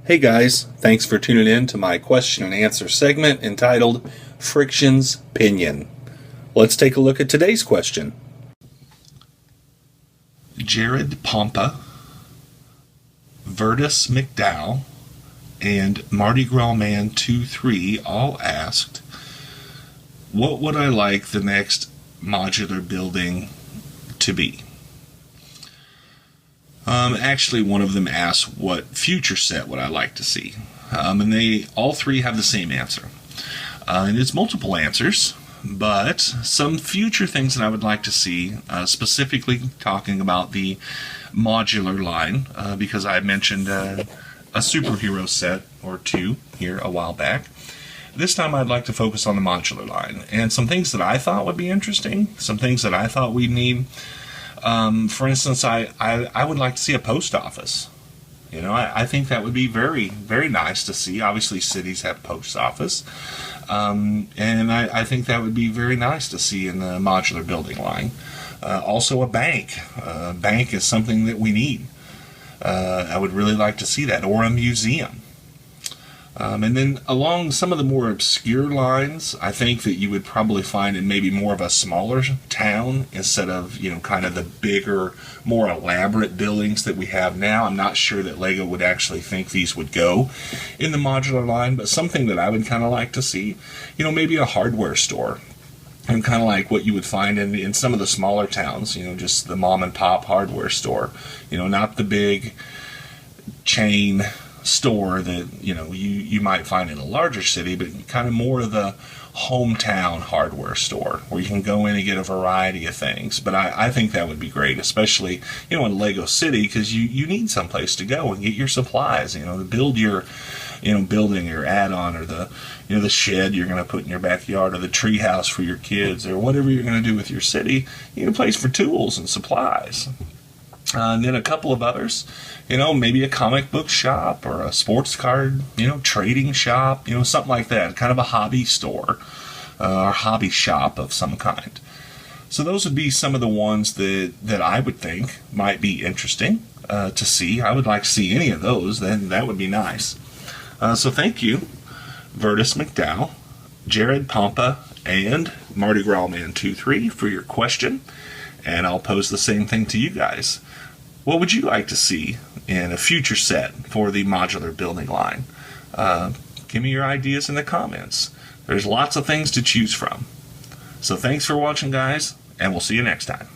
Hey guys, thanks for tuning in to my question and answer segment entitled Friction's Pinion. Let's take a look at today's question. Jared Pompa, Vurtis Mcdowell, and Mardi Gras Man 23 all asked, what would I like the next modular building to be? Actually, one of them asked what future set would I like to see, and they all three have the same answer. And it's multiple answers, but some future things that I would like to see, specifically talking about the modular line, because I mentioned a superhero set or two here a while back. This time I'd like to focus on the modular line, and some things that I thought would be interesting, some things that I thought we'd need. For instance, I would like to see a post office. You know, I think that would be very, very nice to see. Obviously, cities have post office. And I think that would be very nice to see in the modular building line. Also a bank. A bank is something that we need. I would really like to see that. Or a museum. And then along some of the more obscure lines, I think that you would probably find in maybe more of a smaller town instead of, you know, kind of the bigger, more elaborate buildings that we have now. I'm not sure that Lego would actually think these would go in the modular line, but something that I would kind of like to see, you know, maybe a hardware store. And kind of like what you would find in some of the smaller towns, you know, just the mom and pop hardware store. You know, not the big chain store that, you know, you might find in a larger city, but kind of more of the hometown hardware store where you can go in and get a variety of things. But I think that would be great, especially, you know, in Lego City, because you need someplace to go and get your supplies, you know, to build your, you know, building your add-on, or the, you know, the shed you're going to put in your backyard, or the tree house for your kids, or whatever you're going to do with your city. You need a place for tools and supplies. And then a couple of others, you know, maybe a comic book shop or a sports card, you know, trading shop, you know, something like that, kind of a hobby store or hobby shop of some kind. So those would be some of the ones that I would think might be interesting to see. I would like to see any of those, then that would be nice. So thank you, Vurtis Mcdowell, Jared Pompa, and Mardi Gras Man 23 for your question. And I'll pose the same thing to you guys. What would you like to see in a future set for the modular building line? Give me your ideas in the comments. There's lots of things to choose from. So thanks for watching, guys, and we'll see you next time.